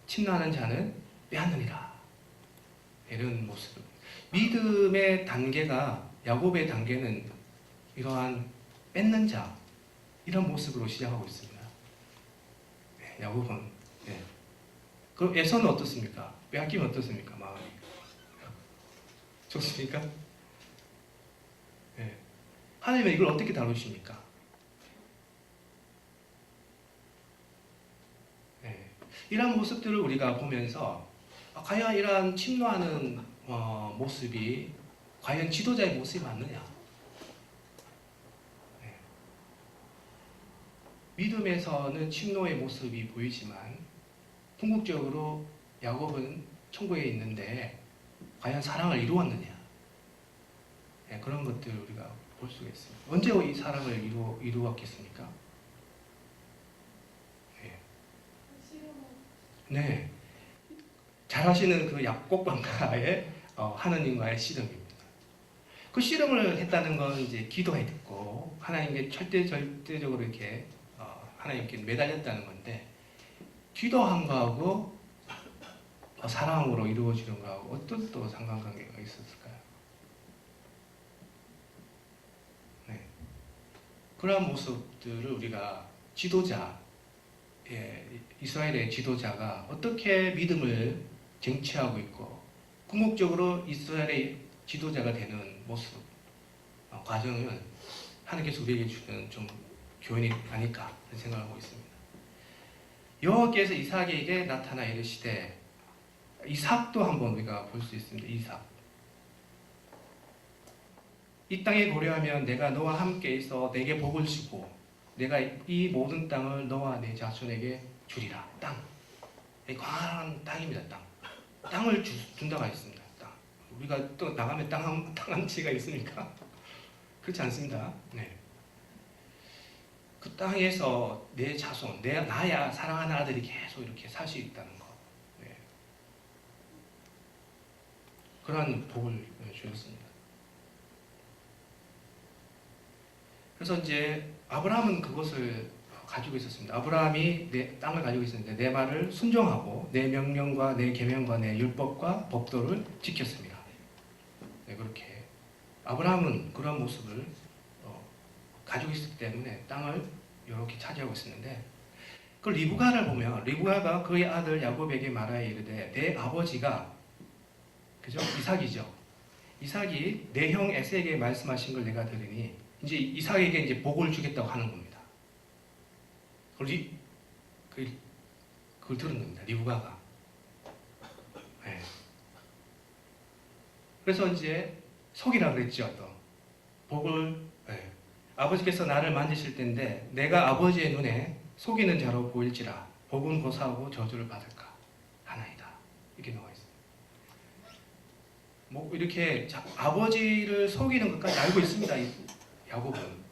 침노하는 자는 빼앗느니라, 이런 모습. 믿음의 단계가, 야곱의 단계는 이러한 뺏는 자, 이런 모습으로 시작하고 있습니다. 야곱은. 그럼 에서는 어떻습니까? 빼앗기면 어떻습니까? 마음이 좋습니까? 하나님은 이걸 어떻게 다루십니까? 이러한 모습들을 우리가 보면서 과연 이러한 침노하는 모습이 과연 지도자의 모습이 맞느냐? 믿음에서는 침노의 모습이 보이지만 궁극적으로 야곱은 천국에 있는데 과연 사랑을 이루었느냐? 그런 것들을 우리가 볼 수가 있습니다. 언제 이 사랑을 이루었겠습니까? 네, 잘 아시는 그 약곡방가의 하느님과의 씨름입니다. 그 씨름을 했다는 건 이제 기도했고 하나님께 절대적으로 이렇게 하나님께 매달렸다는 건데, 기도한 거하고 사랑으로 이루어지는 거하고 어떤 또 상관관계가 있었을까요? 그러한 모습들을 우리가 이스라엘의 지도자가 어떻게 믿음을 쟁취하고 있고 궁극적으로 이스라엘의 지도자가 되는 모습, 과정은 하나님께서 우리에게 주는 좀 교훈이 아닐까 그런 생각을 하고 있습니다. 여호와께서 이삭에게 나타나 이르시되, 이삭도 한번 우리가 볼 수 있습니다. 이삭. 이 땅에 고려하면 내가 너와 함께 있어 내게 복을 주고 내가 이 모든 땅을 너와 내 자손에게 주리라. 땅. 광활한 땅입니다. 땅. 땅을 준다고 했습니다. 땅. 우리가 또 나가면 땅 한 채가 있습니까? 그렇지 않습니다. 네. 그 땅에서 내 자손, 나야 사랑하는 아들이 계속 이렇게 살 수 있다는 것. 네. 그러한 복을 주셨습니다. 그래서 이제 아브라함은 그것을 가지고 있었습니다. 아브라함이 내 땅을 가지고 있었는데 내 말을 순종하고 내 명령과 내 계명과 내 율법과 법도를 지켰습니다. 네, 그렇게 아브라함은 그런 모습을 가지고 있었기 때문에 땅을 이렇게 차지하고 있었는데, 그 리브가를 보면 리브가가 그의 아들 야곱에게 말하여 이르되, 내 아버지가 그죠? 이삭이죠. 이삭이 내 형 에서에게 말씀하신 걸 내가 들으니 이제 이삭에게 이제 복을 주겠다고 하는 겁니다. 그걸 들은 겁니다. 리브가가. 네. 그래서 이제 속이라 그랬죠. 또 복을, 네. 아버지께서 나를 만지실 때인데 내가 아버지의 눈에 속이는 자로 보일지라 복은 고사하고 저주를 받을까 하나이다. 이렇게 나와 있습니다. 뭐 이렇게 아버지를 속이는 것까지 알고 있습니다. 야곱은.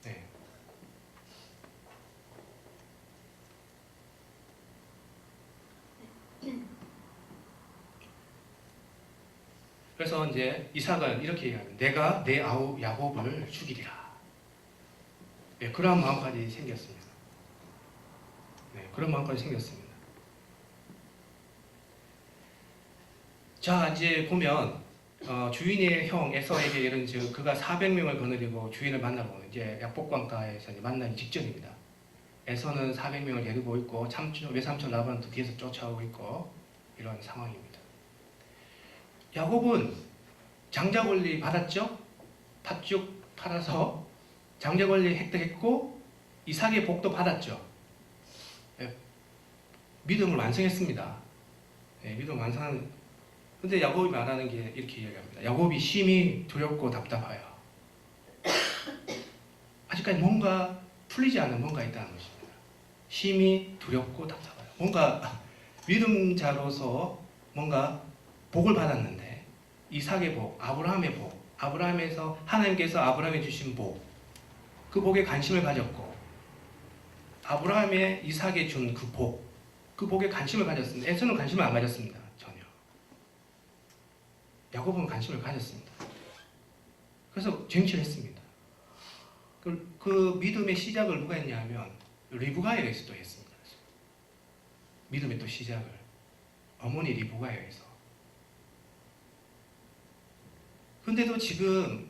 네. 그래서 이제 이삭은 이렇게 얘기합니다. 내가 내 아우 야곱을 죽이리라. 네, 그런 마음까지 생겼습니다. 네, 그런 마음까지 생겼습니다. 자, 이제 보면 주인의 형 에서에게 이런 그가 400명을 거느리고 주인을 만나고 이제 약복강가에서 만나기 직전입니다. 에서는 400명을 데리고 있고 외삼촌 라반도 뒤에서 쫓아오고 있고 이런 상황입니다. 야곱은 장자 권리 받았죠? 팥죽 팔아서 장자 권리 획득했고 이삭의 복도 받았죠. 네, 믿음을 완성했습니다. 네, 믿음 완성. 근데 야곱이 말하는 게 이렇게 이야기합니다. 야곱이 심히 두렵고 답답하여. 아직까지 뭔가 풀리지 않은 뭔가 있다는 것입니다. 심히 두렵고 답답하여. 뭔가 믿음자로서 뭔가 복을 받았는데 이삭의 복, 아브라함의 복, 아브라함에서 하나님께서 아브라함에 주신 복, 그 복에 관심을 가졌고 아브라함의 이삭에 준 그 복, 그 복에 관심을 가졌습니다. 에서는 관심을 안 가졌습니다. 전혀. 야곱은 관심을 가졌습니다. 그래서 쟁취했습니다. 그 믿음의 시작을 누가 했냐면 리브가에서 또 했습니다. 믿음의 또 시작을 어머니 리브가에서. 근데도 지금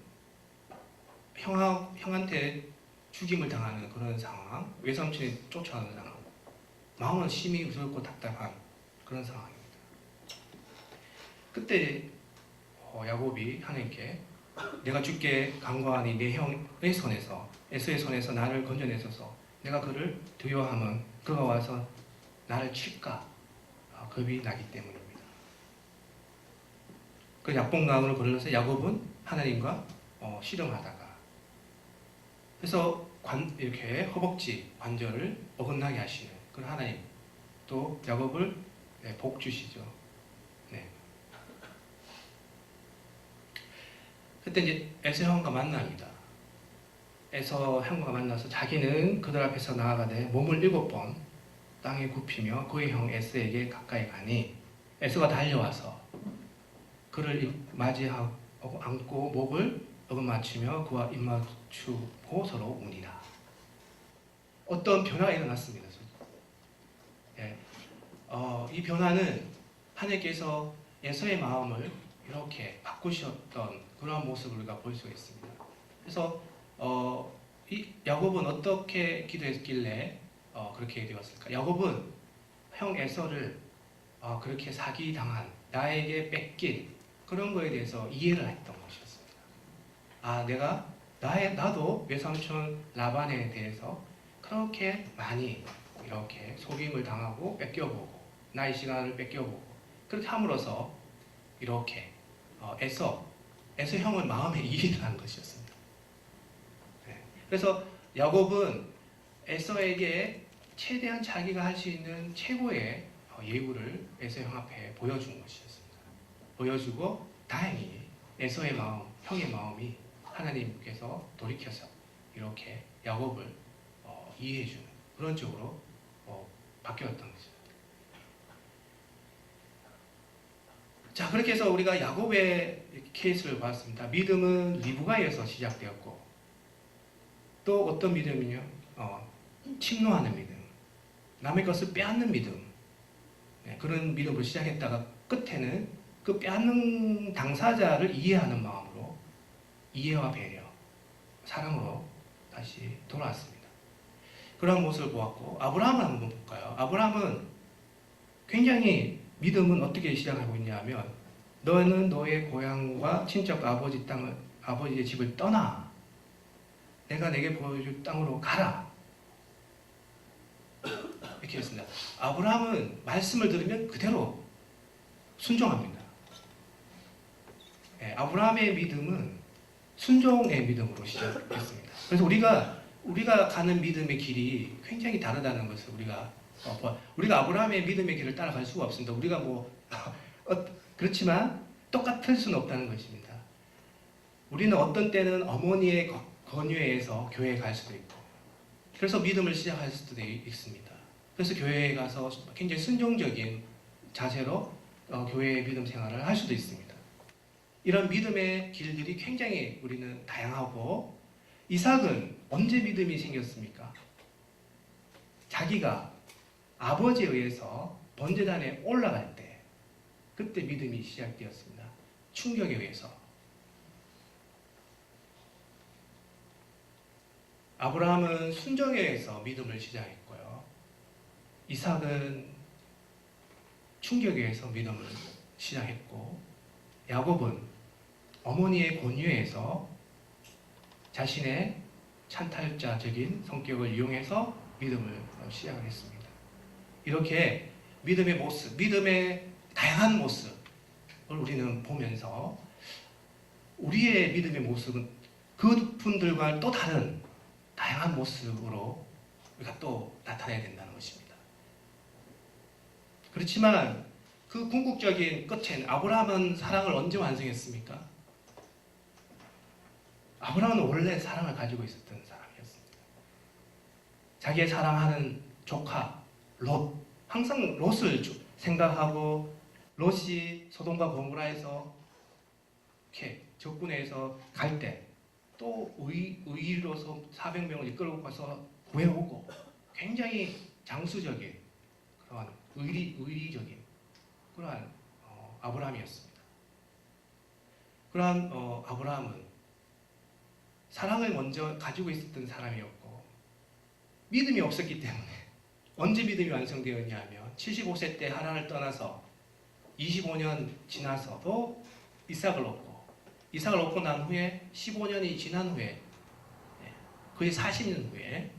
형한테 죽임을 당하는 그런 상황, 외삼촌이 쫓아가는 상황, 마음은 심히 무섭고 답답한 그런 상황입니다. 그때 야곱이 하나님께 내가 주께 간구하니 내 형의 손에서 에서의 손에서 나를 건져내소서, 내가 그를 두려워하면 그가 와서 나를 칠까 겁이 나기 때문입니다. 그 약봉강으로 걸려서 야곱은 하나님과 씨름하다가 그래서 이렇게 허벅지 관절을 어긋나게 하시는 그런 하나님, 또 야곱을 복 주시죠. 네. 그때 이제 에서 형과 만납니다. 에서 형과 만나서 자기는 그들 앞에서 나아가되 몸을 7번 땅에 굽히며 그의 형 에서에게 가까이 가니 에서가 달려와서 그를 맞이하고 안고 목을 어긋맞추며 그와 입맞추고 서로 우니라. 어떤 변화가 일어났습니다. 예. 이 변화는 하나님께서 에서의 마음을 이렇게 바꾸셨던 그런 모습을 우리가 볼 수가 있습니다. 그래서 이 야곱은 어떻게 기도했길래 그렇게 되었을까? 야곱은 형 에서를 그렇게 사기당한, 나에게 뺏긴 그런 거에 대해서 이해를 했던 것이었습니다. 내가 나도 외삼촌 라반에 대해서 그렇게 많이 이렇게 속임을 당하고 뺏겨보고 나의 시간을 뺏겨보고 그렇게 함으로써 이렇게 에서 형을 마음에 이해를 한 것이었습니다. 네. 그래서 야곱은 에서에게 최대한 자기가 할 수 있는 최고의 예우를 에서 형 앞에 보여준 것이었습니다. 보여주고 다행히 에서의 마음, 형의 마음이 하나님께서 돌이켜서 이렇게 야곱을 이해해주는 그런 쪽으로 바뀌었던 거죠. 자, 그렇게 해서 우리가 야곱의 케이스를 봤습니다. 믿음은 리브가에서 시작되었고 또 어떤 믿음이요? 침노하는 믿음, 남의 것을 빼앗는 믿음, 네, 그런 믿음으로 시작했다가 끝에는 그 빼앗는 당사자를 이해하는 마음으로 이해와 배려, 사랑으로 다시 돌아왔습니다. 그런 모습을 보았고 아브라함을 한번 볼까요? 아브라함은 굉장히 믿음은 어떻게 시작하고 있냐 하면 너는 너의 고향과 친척 아버지의 집을 떠나 내가 내게 보여줄 땅으로 가라. 이렇게 했습니다. 아브라함은 말씀을 들으면 그대로 순종합니다. 네, 아브라함의 믿음은 순종의 믿음으로 시작했습니다. 그래서 우리가 가는 믿음의 길이 굉장히 다르다는 것을 우리가 아브라함의 믿음의 길을 따라갈 수가 없습니다. 우리가 그렇지만 똑같을 수는 없다는 것입니다. 우리는 어떤 때는 어머니의 권유에서 교회에 갈 수도 있고 그래서 믿음을 시작할 수도 있습니다. 그래서 교회에 가서 굉장히 순종적인 자세로 교회의 믿음 생활을 할 수도 있습니다. 이런 믿음의 길들이 굉장히 우리는 다양하고 이삭은 언제 믿음이 생겼습니까? 자기가 아버지에 의해서 번제단에 올라갈 때 그때 믿음이 시작되었습니다. 충격에 의해서. 아브라함은 순종에 의해서 믿음을 시작했고요. 이삭은 충격에 의해서 믿음을 시작했고 야곱은 어머니의 권유에 의해서 자신의 찬탈자적인 성격을 이용해서 믿음을 시작을 했습니다. 이렇게 믿음의 모습, 믿음의 다양한 모습을 우리는 보면서 우리의 믿음의 모습은 그분들과 또 다른 다양한 모습으로 우리가 또 나타내야 된다는 것입니다. 그렇지만 그 궁극적인 끝엔 아브라함은 사랑을 언제 완성했습니까? 아브라함은 원래 사랑을 가지고 있었던 사람이었습니다. 자기의 사랑하는 조카 롯, 항상 롯을 생각하고 롯이 소돔과 고모라에서 이렇게 적군에서 갈 때 또 의로서 400명을 이끌고 가서 구해오고 굉장히 장수적인 그러한 의리적인 그러한 아브라함이었습니다. 그러한 아브라함은 사랑을 먼저 가지고 있었던 사람이었고 믿음이 없었기 때문에 언제 믿음이 완성되었냐 하면 75세 때 하란을 떠나서 25년 지나서도 이삭을 얻고 난 후에 15년이 지난 후에 거의 40년 후에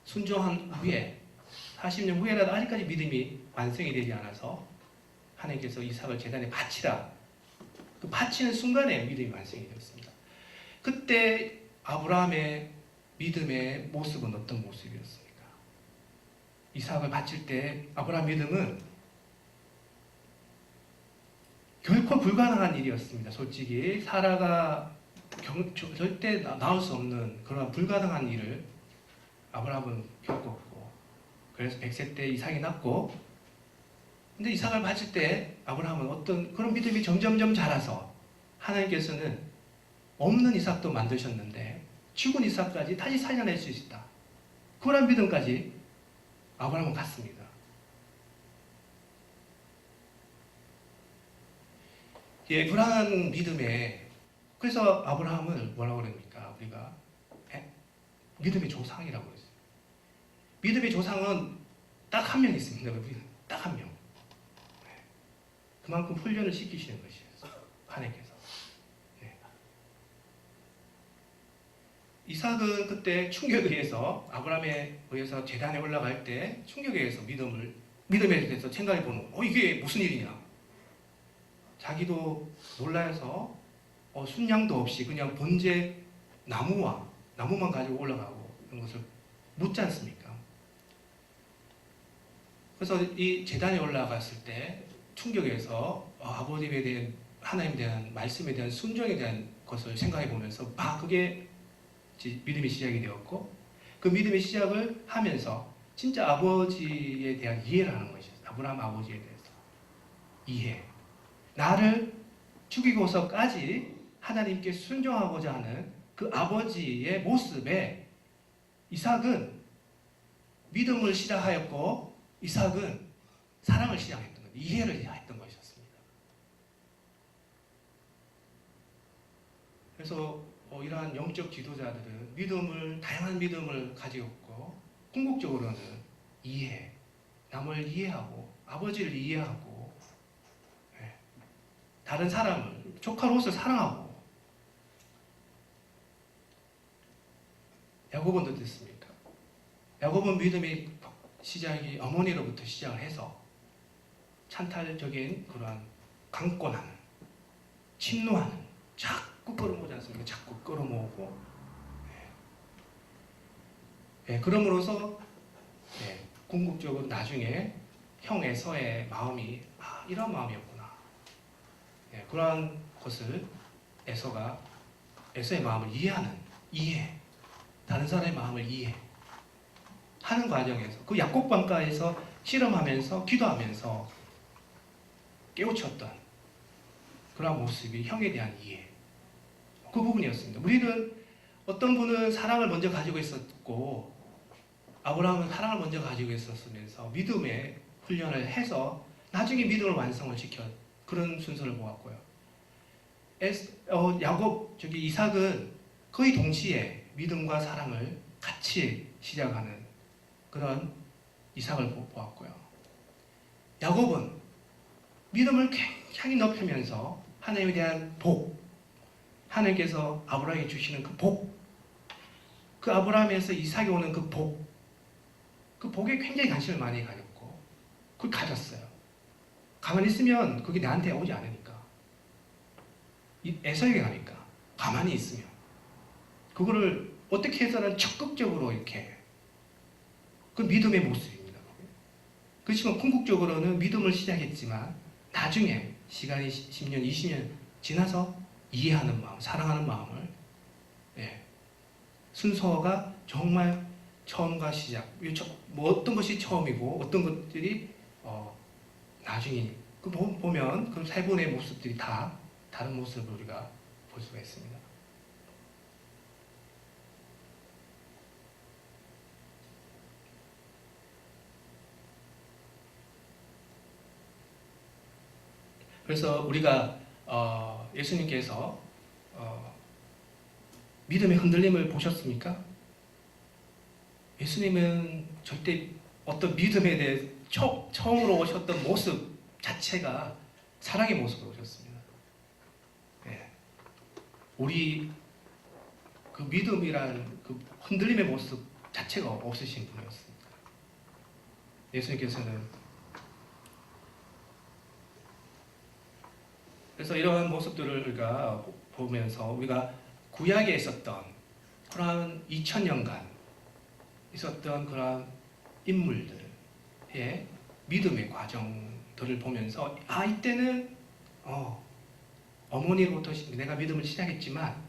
순종한 후에 40년 후에라도 아직까지 믿음이 완성이 되지 않아서 하나님께서 이삭을 제단에 바치라. 그 바치는 순간에 믿음이 완성이 되었습니다. 그때 아브라함의 믿음의 모습은 어떤 모습이었습니까? 이삭을 바칠 때 아브라함 믿음은 결코 불가능한 일이었습니다. 솔직히 사라가 절대 나올 수 없는 그런 불가능한 일을 아브라함은 겪었고 그래서 100세 때 이삭이 낳고 근데 이삭을 바칠 때 아브라함은 어떤 그런 믿음이 점점점 자라서 하나님께서는 없는 이삭도 만드셨는데 죽은 이삭까지 다시 살려낼 수 있다. 그런 믿음까지 아브라함은 갖습니다. 예, 그러한 믿음에 그래서 아브라함을 뭐라고 그럽니까? 우리가 믿음의 조상이라고 그랬어요. 믿음의 조상은 딱 한 명 있습니다. 딱 한 명. 그만큼 훈련을 시키시는 것이에요. 하나님께서. 네. 이삭은 그때 충격에 의해서 아브라함에 의해서 제단에 올라갈 때 충격에 의해서 믿음에 대해서 생각해 보는 이게 무슨 일이냐. 자기도 놀라서 순양도 없이 그냥 번제 나무만 가지고 올라가고 이런 것을 묻지 않습니까? 그래서 이 제단에 올라갔을 때 충격에서 아버님에 대한 하나님에 대한 말씀에 대한 순종에 대한 것을 생각해 보면서 그게 믿음의 시작이 되었고 그 믿음의 시작을 하면서 진짜 아버지에 대한 이해를 하는 것이었어요. 아브라함 아버지에 대해서 이해. 나를 죽이고서까지 하나님께 순종하고자 하는 그 아버지의 모습에 이삭은 믿음을 시작하였고 이삭은 사랑을 시작했던 것, 이해를 했던 것이었습니다. 그래서 이러한 영적 지도자들은 다양한 믿음을 가지고 있고 궁극적으로는 이해, 남을 이해하고 아버지를 이해하고 다른 사람을 조카 롯을 사랑하고 야곱은 어땠습니까? 야곱은 믿음의 시작이 어머니로부터 시작을 해서 찬탈적인 그러한 강권하는 침노하는 자꾸 끌어모으지 않습니까? 자꾸 끌어모으고 그럼으로써 궁극적으로 나중에 형 에서의 마음이 이런 마음이었구나. 그러한 것을 에서의 마음을 이해, 다른 사람의 마음을 이해하는 과정에서 그 약곡방가에서 실험하면서 기도하면서 깨우쳤던 그러한 모습이 형에 대한 이해, 그 부분이었습니다. 우리는 어떤 분은 사랑을 먼저 가지고 있었고 아브라함은 사랑을 먼저 가지고 있었으면서 믿음의 훈련을 해서 나중에 믿음을 완성을 시켜 그런 순서를 보았고요. 이삭은 거의 동시에 믿음과 사랑을 같이 시작하는 그런 이삭을 보았고요. 야곱은 믿음을 굉장히 높이면서 하나님에 대한 하나님께서 아브라함에게 주시는 그 아브라함에서 이삭이 오는 그 복에 굉장히 관심을 많이 가졌고 그걸 가졌어요. 가만히 있으면 그게 나한테 오지 않으니까. 에서에게 가니까. 가만히 있으면. 그거를 어떻게 해서는 적극적으로 이렇게 그 믿음의 모습입니다. 그렇지만 궁극적으로는 믿음을 시작했지만 나중에 시간이 10년, 20년 지나서 이해하는 마음, 사랑하는 마음을 순서가 정말 처음과 시작, 어떤 것이 처음이고 어떤 것들이 나중에 보면 그 세 분의 모습들이 다 다른 모습을 우리가 볼 수가 있습니다. 그래서 우리가 예수님께서 믿음의 흔들림을 보셨습니까? 예수님은 절대 어떤 믿음에 대해 처음으로 오셨던 모습 자체가 사랑의 모습으로 오셨습니다. 우리 그 믿음이란 그 흔들림의 모습 자체가 없으신 분이었습니다. 예수님께서는 그래서 이러한 모습들을 우리가 보면서 우리가 구약에 있었던 그러한 2000년간 있었던 그러한 인물들의 믿음의 과정들을 보면서 이때는 어머니로부터 내가 믿음을 시작했지만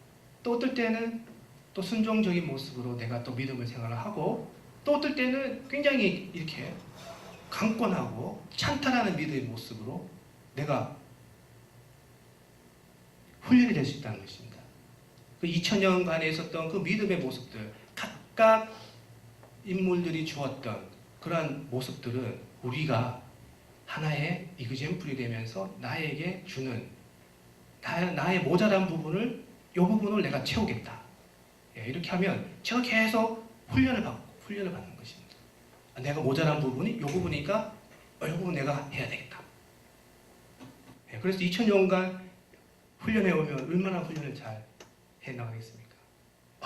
또 어떨 때는 또 순종적인 모습으로 내가 또 믿음을 생활을 하고 또 어떨 때는 굉장히 이렇게 강권하고 찬탈하는 믿음의 모습으로 내가 훈련이 될 수 있다는 것입니다. 그 2000년간에 있었던 그 믿음의 모습들, 각각 인물들이 주었던 그러한 모습들은 우리가 하나의 이그젠플이 되면서 나에게 주는 나의 모자란 부분을 이 부분을 내가 채우겠다. 이렇게 하면 제가 계속 훈련을 받는 것입니다. 내가 모자란 부분이 이 부분이니까 이 부분 내가 해야 되겠다. 그래서 2000년간 훈련해 오면 얼마나 훈련을 잘 해나가겠습니까?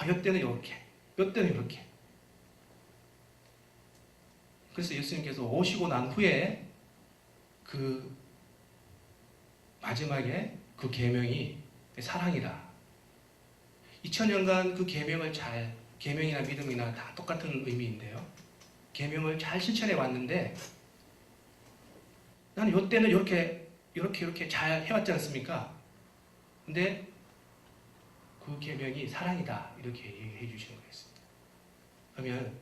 이때는 이렇게, 이때는 이렇게. 그래서 예수님께서 오시고 난 후에 그 마지막에 그 계명이 사랑이다. 2000년간 그 계명을 계명이나 믿음이나 다 똑같은 의미인데요. 계명을 잘 실천해 왔는데 나는 이때는 이렇게 잘 해왔지 않습니까? 근데 그 계명이 사랑이다 이렇게 얘기해 주시는 거였습니다. 그러면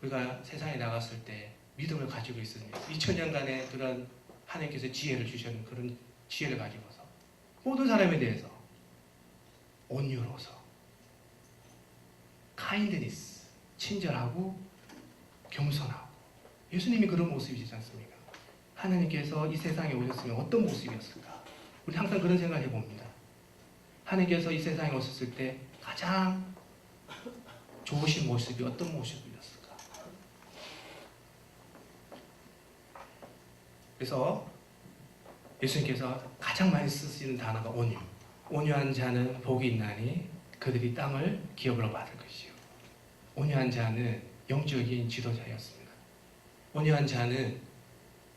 우리가 세상에 나갔을 때 믿음을 가지고 있습니다. 2000년간의 그런 하나님께서 지혜를 주셨는 그런 지혜를 가지고서 모든 사람에 대해서 온유로서 카인드니스 친절하고 겸손하고 예수님이 그런 모습이시지 않습니까? 하나님께서 이 세상에 오셨으면 어떤 모습이었을까? 우리 항상 그런 생각을 해봅니다. 하나님께서 이 세상에 오셨을 때 가장 좋으신 모습이 어떤 모습이었을까? 그래서 예수님께서 가장 많이 쓰시는 단어가 온유. 온유한 자는 복이 있나니 그들이 땅을 기업으로 받을 것이요. 온유한 자는 영적인 지도자였습니다. 온유한 자는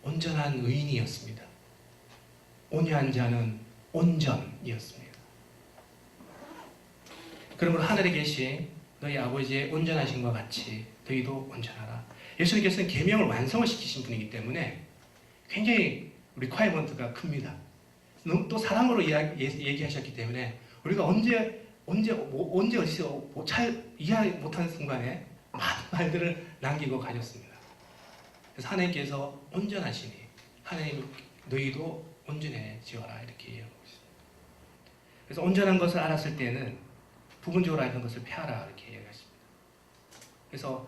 온전한 의인이었습니다. 온유한 자는 온전이었습니다. 그러므로 하늘에 계신 너희 아버지의 온전하심과 같이 너희도 온전하라. 예수님께서는 계명을 완성을 시키신 분이기 때문에 굉장히 리콰이먼트가 큽니다. 또 사랑으로 얘기하셨기 때문에 우리가 언제 어디서 잘 이해 못하는 순간에 많은 말들을 남기고 가셨습니다. 그래서 하나님께서 온전하시니 하나님 너희도 온전해지어라 이렇게 얘기하고 있습니다. 그래서 온전한 것을 알았을 때는 부분적으로 알던 것을 펴라 이렇게 얘기하십니다. 그래서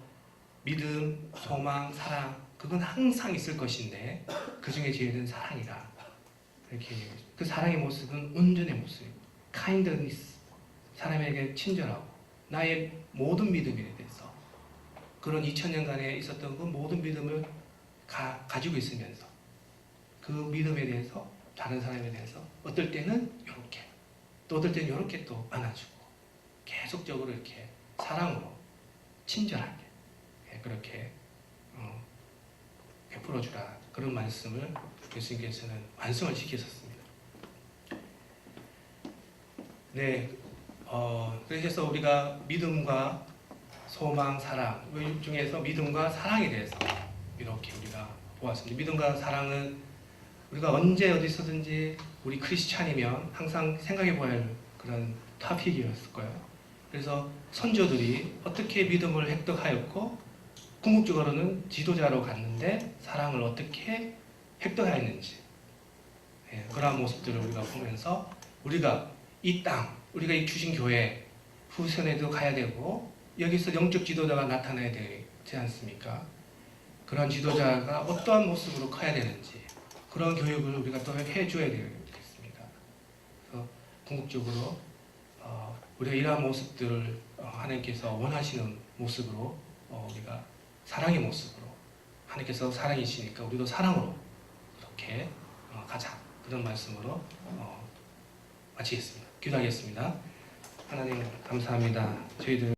믿음, 소망, 사랑 그건 항상 있을 것인데 그 중에 제일은 사랑이다 이렇게 얘기했습니다. 그 사랑의 모습은 온전의 모습이고 kindness 사람에게 친절하고 나의 모든 믿음에 대해서 그런 2000년간에 있었던 그 모든 믿음을 가지고 있으면서 그 믿음에 대해서 다른 사람에 대해서 어떨 때는 이렇게 또 어떨 때는 이렇게 또 안아주고 계속적으로 이렇게 사랑으로 친절하게 그렇게 베풀어주라 그런 말씀을 예수님께서는 완성을 시키셨습니다. 네, 그래서 우리가 믿음과 소망, 사랑 이 중에서 믿음과 사랑에 대해서 이렇게 우리가 보았습니다. 믿음과 사랑은 우리가 언제 어디서든지 우리 크리스찬이면 항상 생각해 봐야 할 그런 토픽이었을 거예요. 그래서 선조들이 어떻게 믿음을 획득하였고 궁극적으로는 지도자로 갔는데 사랑을 어떻게 획득하였는지 그러한 모습들을 우리가 보면서 우리가 이 땅, 우리가 이 주신 교회 후선에도 가야 되고 여기서 영적 지도자가 나타나야 되지 않습니까? 그런 지도자가 어떠한 모습으로 커야 되는지 그런 교육을 우리가 또 해줘야 되겠습니다. 그래서 궁극적으로 우리가 이러한 모습들을 하나님께서 원하시는 모습으로 우리가 사랑의 모습으로 하나님께서 사랑이시니까 우리도 사랑으로 이렇게 가자 그런 말씀으로 마치겠습니다. 기도하겠습니다. 하나님 감사합니다. 저희들